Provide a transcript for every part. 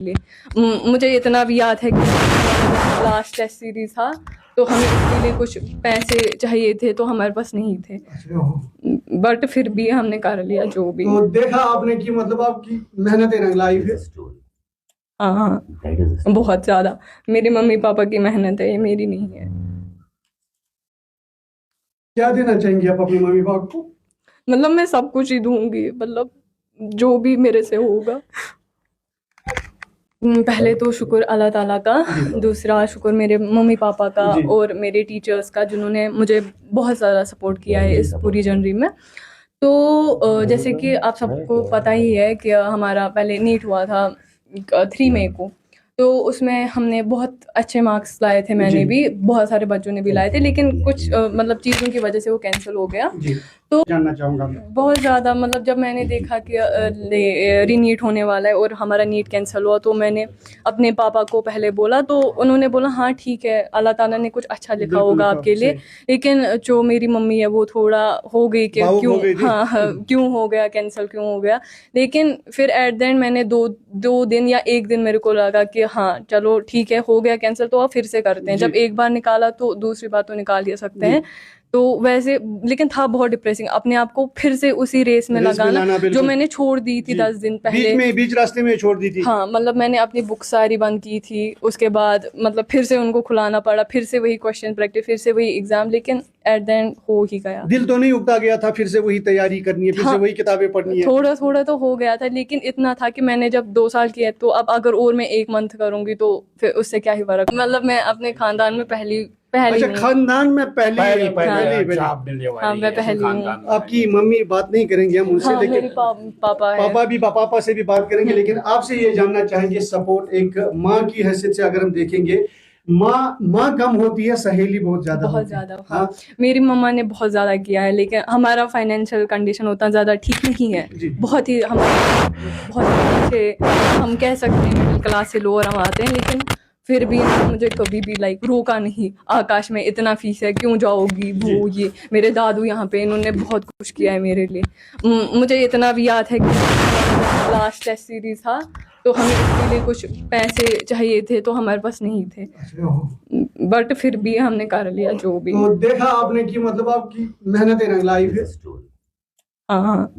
मुझे इतना भी याद है कि लास्ट टेस्ट सीरीज था तो हमें उसके लिए कुछ पैसे चाहिए थे तो हमारे पास नहीं थे, बट फिर भी हमने कर लिया जो भी। तो देखा आपने कि मतलब आपकी मेहनत रंग लाई फिर। हाँ, बहुत ज़्यादा मेरे मम्मी पापा की मेहनत है, ये मेरी नहीं है। क्या देना चाहेंगे आप अपने मम्मी पापा को? मतलब मैं सब कुछ ही दूंगी, मतलब जो भी मेरे से होगा। पहले तो शुक्र अल्लाह ताला का, दूसरा शुक्र मेरे मम्मी पापा का और मेरे टीचर्स का जिन्होंने मुझे बहुत ज़्यादा सपोर्ट किया है इस पूरी जर्नी में। तो जैसे कि आप सबको पता ही है कि हमारा पहले नीट हुआ था 3 मई को, तो उसमें हमने बहुत अच्छे मार्क्स लाए थे, मैंने भी, बहुत सारे बच्चों ने भी लाए थे, लेकिन कुछ मतलब चीज़ों की वजह से वो कैंसिल हो गया। तो जानना चाहूँगा बहुत ज़्यादा मतलब जब मैंने देखा कि रीनीट होने वाला है और हमारा नीट कैंसिल हुआ, तो मैंने अपने पापा को पहले बोला, तो उन्होंने बोला हाँ ठीक है, अल्लाह ताला ने कुछ अच्छा लिखा होगा आपके लिए। लेकिन जो मेरी मम्मी है वो थोड़ा हो गई कि क्यों, हाँ क्यों हो गया कैंसिल, क्यों हो गया। लेकिन फिर एट द एंड मैंने दो दिन या एक दिन मेरे को लगा कि हाँ चलो ठीक है, हो गया कैंसिल तो अब फिर से करते हैं। जब एक बार निकाला तो दूसरी बार तो निकाल ही सकते हैं। तो वैसे लेकिन था बहुत डिप्रेसिंग अपने आप को फिर से उसी रेस में लगाना जो मैंने छोड़ दी थी 10 दिन पहले, बीच रास्ते में छोड़ दी थी। हाँ मतलब मैंने अपनी बुक सारी बंद की थी, उसके बाद मतलब फिर से उनको खुलाना पड़ा, फिर से वही क्वेश्चन प्रैक्टिस, फिर से वही एग्जाम, लेकिन एट द एंड हो ही गया। दिल तो नहीं उगता गया था फिर से वही तैयारी करनी है, फिर से वही किताबें पढ़नी है? थोड़ा थोड़ा तो हो गया था, लेकिन इतना था कि मैंने जब 2 साल किया तो अब अगर और मैं 1 मंथ करूंगी तो फिर उससे क्या ही फर्क। मतलब मैं अपने खानदान में पहली अच्छा, खानदान में पहली हाँ मैं पहली हूँ। आपकी मम्मी बात नहीं करेंगे हम उनसे, हाँ, लेकिन मेरी पापा है। पापा से भी बात करेंगे, लेकिन आपसे ये जानना चाहेंगे सपोर्ट एक माँ की हैसियत से अगर हम देखेंगे, माँ कम होती है, सहेली बहुत ज्यादा। हाँ, मेरी मम्मा ने बहुत ज्यादा किया है, लेकिन हमारा फाइनेंशियल कंडीशन उतना ज्यादा ठीक नहीं है, बहुत ही हम बहुत अच्छे हम कह सकते हैं मिडिल क्लास से लोअर हम आते हैं, लेकिन फिर भी मुझे कभी भी रोका नहीं। आकाश में इतना फीस है, क्यों जाओगी, वो ये मेरे दादू यहाँ पे इन्होंने बहुत कुछ किया है मेरे लिए। मुझे इतना भी याद है कि लास्ट टेस्ट सीरीज था तो हमें उसके लिए कुछ पैसे चाहिए थे तो हमारे पास नहीं थे, बट फिर भी हमने कर लिया जो भी। तो देखा आपने कि मतलब आपकी मेहनत रंग लाई फिर। हाँ,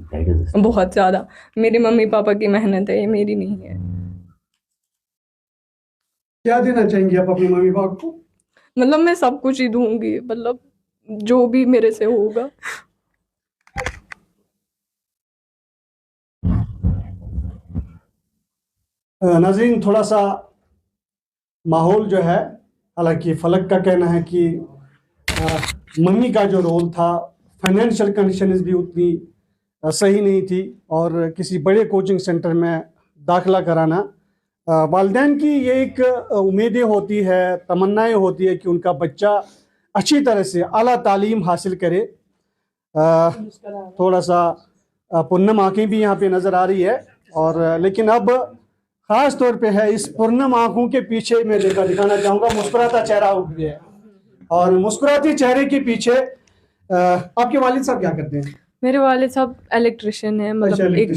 बहुत ज्यादा मेरे मम्मी पापा की मेहनत है, ये मेरी नहीं है। क्या देना चाहेंगे आप अपने मम्मी पापा को? मतलब मैं सब कुछ ही दूंगी, मतलब जो भी मेरे से होगा। नाज़रीन, थोड़ा सा माहौल जो है, हालांकि फलक का कहना है कि मम्मी का जो रोल था, फाइनेंशियल कंडीशन भी उतनी सही नहीं थी, और किसी बड़े कोचिंग सेंटर में दाखिला कराना, वालिदैन की ये एक उम्मीदें होती है, तमन्नाएं होती है कि उनका बच्चा अच्छी तरह से आला तालीम हासिल करे। थोड़ा सा पूनम आँखें भी यहाँ पे नज़र आ रही है, और लेकिन अब ख़ास तौर पे है इस पूनम आँखों के पीछे मैं दिखाना चाहूँगा मुस्कुराता चेहरा भी है, और मुस्कुराते चेहरे के पीछे आपके वालिद साहब क्या करते हैं? मेरे वालिद साहब इलेक्ट्रिशियन है, मतलब एक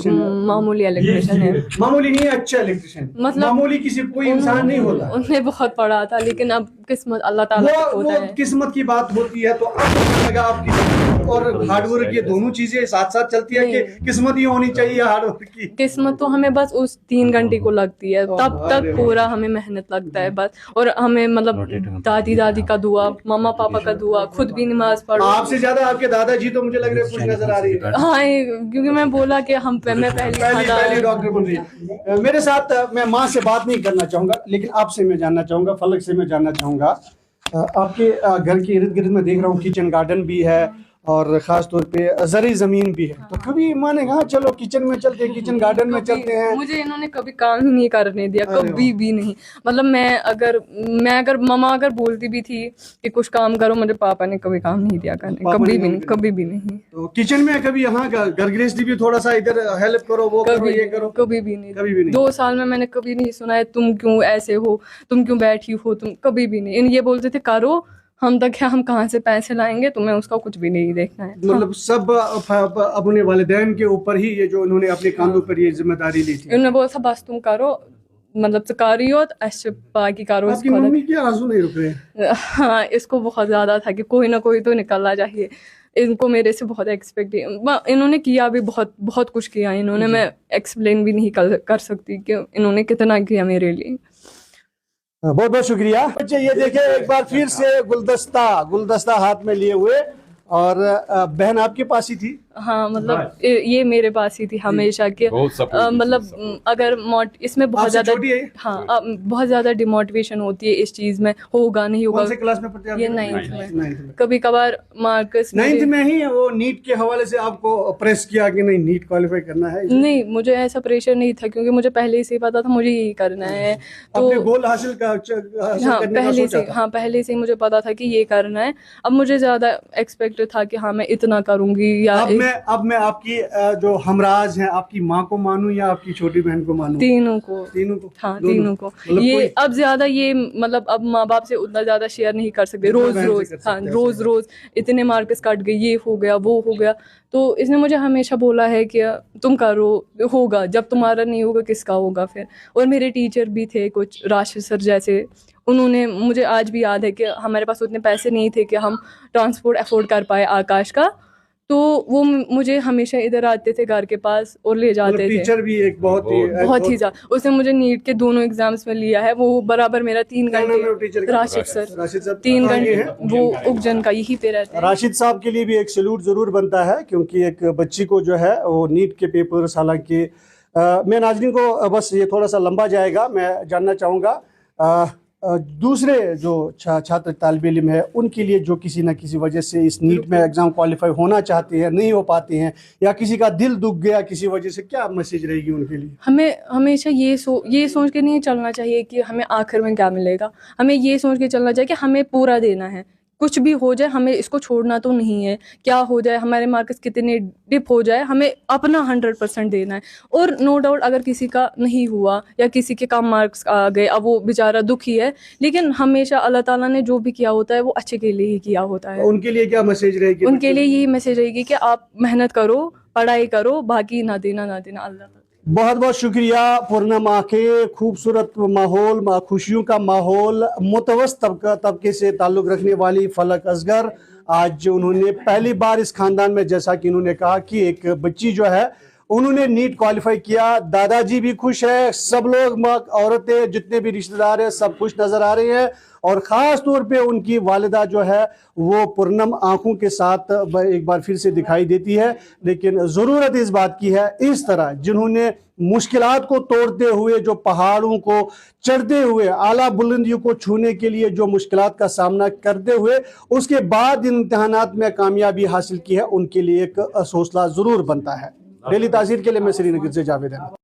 मामूली इलेक्ट्रिशियन है। मामूली नहीं, अच्छा इलेक्ट्रिशियन, मतलब मामूली किसी कोई इंसान नहीं होता। उन्हें बहुत पढ़ा था, लेकिन अब किस्मत अल्लाह ताला तक होता है। किस्मत की बात होती है, तो अब लगा आपकी और हार्डवर्क, ये दोनों चीजें साथ साथ चलती है कि किस्मत ही होनी चाहिए हार्डवर्क की? किस्मत तो हमें बस उस 3 घंटे को लगती है, तब तक पूरा हमें मेहनत लगता है बस। और हमें मतलब दादी का दुआ, मम्मा पापा का दुआ, खुद भी नमाज पढ़ो। आपसे ज्यादा आपके दादाजी तो मुझे लग रहा है कुछ नजर आ रही है। हाँ, क्योंकि मैं बोला कि मैं पहली डॉक्टर बन रही है मेरे साथ। मैं माँ से बात नहीं करना चाहूंगा, लेकिन आपसे मैं जानना चाहूंगा, फलक से मैं जानना चाहूंगा, आपके घर के इर्द गिर्द में देख रहा हूँ किचन गार्डन भी है और ख़ास तौर पे ज़री ज़मीन भी है, तो कभी माने कहा चलो किचन में चलते हैं, किचन गार्डन में चलते हैं? मुझे इन्होंने कभी काम ही नहीं करने दिया, कभी भी नहीं। मतलब मैं अगर मम्मा अगर बोलती भी थी कि कुछ काम करो, मुझे पापा ने कभी काम नहीं दिया करने, कभी भी नहीं। तो किचन में कभी यहाँ घर गृहस्थी भी थोड़ा सा इधर हेल्प करो, वो करो, ये करो? कभी भी नहीं। 2 साल में मैंने कभी नहीं सुना है तुम क्यों ऐसे हो, तुम क्यों बैठी हो, तुम कभी भी नहीं। ये बोलते थे करो, हम तक क्या, हम कहाँ से पैसे लाएंगे, तुम्हें उसका कुछ भी नहीं देखना है। मतलब सब अपने वालिदैन के ऊपर ही ये जो उन्होंने अपने कांधों पर ये जिम्मेदारी ली थी। उन्होंने बोला था बस तुम करो, मतलब सकारियोत अच्छे बाकी कारो आपकी मम्मी के आंसू नहीं रुक रहे? हाँ, इसको बहुत ज़्यादा था कि कोई ना कोई तो निकलना चाहिए। इनको मेरे से बहुत एक्सपेक्ट, इन्होंने किया भी बहुत बहुत कुछ किया इन्होंने, मैं एक्सप्लेन भी नहीं कर सकती कि इन्होंने कितना किया मेरे लिए। बहुत बहुत शुक्रिया बच्चे। ये देखे एक बार फिर से गुलदस्ता हाथ में लिए हुए, और बहन आपके पास ही थी? हाँ, मतलब ये मेरे पास ही थी हमेशा के, मतलब अगर इसमें बहुत आपसे ज्यादा, छोटी है? हाँ, बहुत ज्यादा डिमोटिवेशन होती है इस चीज में, होगा नहीं होगा। कौन से क्लास में पढ़ते हैं? ये 9th में। कभी कभार मार्क्स 9th में ही वो नीट के हवाले से आपको प्रेस किया कि नहीं नीट क्वालिफाई करना है? नहीं, मुझे ऐसा प्रेशर नहीं था क्योंकि मुझे पहले से ही पता था मुझे यही करना है। तो अपने गोल हासिल हाँ, पहले से ही मुझे पता था कि ये करना है। अब मुझे ज्यादा एक्सपेक्ट था कि हाँ मैं इतना करूंगी, या अब मैं आपकी जो हमराज हैं, आपकी माँ को मानूं या आपकी छोटी बहन को मानूं? तीनों को। हाँ, तीनों को। मतलब ये अब ज्यादा, ये मतलब अब माँ बाप से उतना ज्यादा शेयर नहीं कर सकते रोज रोज। हाँ, रोज इतने मार्क्स कट गए, ये हो गया वो हो गया। तो इसने मुझे हमेशा बोला है कि तुम करो, होगा, जब तुम्हारा नहीं होगा किसका होगा फिर। और मेरे टीचर भी थे कुछ, राशिद सर जैसे, उन्होंने, मुझे आज भी याद है कि हमारे पास उतने पैसे नहीं थे कि हम ट्रांसपोर्ट अफोर्ड कर पाए आकाश का, तो वो मुझे हमेशा इधर आते थे घर के पास और ले जाते थे। टीचर भी एक बहुत ही ज्यादा, उसने मुझे नीट के दोनों एग्जाम्स में लिया है, वो बराबर मेरा 3 घंटे। राशिद सर 3 घंटे, वो उगजन का यही पे रहते हैं। राशिद साहब के लिए भी एक सैल्यूट जरूर बनता है, क्योंकि एक बच्ची को जो है वो नीट के पेपर, हालांकि मैं नाज़रीन को बस ये थोड़ा सा लंबा जाएगा, मैं जानना चाहूँगा दूसरे जो छात्र तालिब इल्म है उनके लिए जो किसी न किसी वजह से इस नीट में एग्ज़ाम क्वालिफाई होना चाहते हैं, नहीं हो पाते हैं, या किसी का दिल दुख गया किसी वजह से, क्या मैसेज रहेगी उनके लिए? हमें हमेशा ये सोच के नहीं चलना चाहिए कि हमें आखिर में क्या मिलेगा। हमें ये सोच के चलना चाहिए कि हमें पूरा देना है, कुछ भी हो जाए हमें इसको छोड़ना तो नहीं है। क्या हो जाए, हमारे मार्क्स कितने डिप हो जाए, हमें अपना 100% देना है। और नो डाउट अगर किसी का नहीं हुआ या किसी के कम मार्क्स आ गए, अब वो बेचारा दुखी है, लेकिन हमेशा अल्लाह ताला ने जो भी किया होता है वो अच्छे के लिए ही किया होता है। उनके लिए क्या मैसेज रहेगी? उनके लिए यही मैसेज रहेगी कि आप मेहनत करो, पढ़ाई करो, बाकी ना देना अल्लाह। बहुत बहुत शुक्रिया। पूर्णम के खूबसूरत माहौल, खुशियों का माहौल, मुतवस्सित तबके से ताल्लुक़ रखने वाली फलक असगर, आज उन्होंने पहली बार इस ख़ानदान में, जैसा कि इन्होंने कहा कि एक बच्ची जो है उन्होंने नीट क्वालिफाई किया, दादाजी भी खुश है, सब लोग, औरतें, जितने भी रिश्तेदार हैं सब खुश नज़र आ रहे हैं, और ख़ास तौर पे उनकी वालिदा जो है वो पुरनम आंखों के साथ एक बार फिर से दिखाई देती है। लेकिन ज़रूरत इस बात की है, इस तरह जिन्होंने मुश्किलात को तोड़ते हुए, जो पहाड़ों को चढ़ते हुए, आला बुलंदियों को छूने के लिए जो मुश्किलात का सामना करते हुए उसके बाद इन इम्तिहानात में कामयाबी हासिल की है, उनके लिए एक हौसला ज़रूर बनता है। डेली तासीर के लिए मैं श्रीनगर से जावेद अहमद।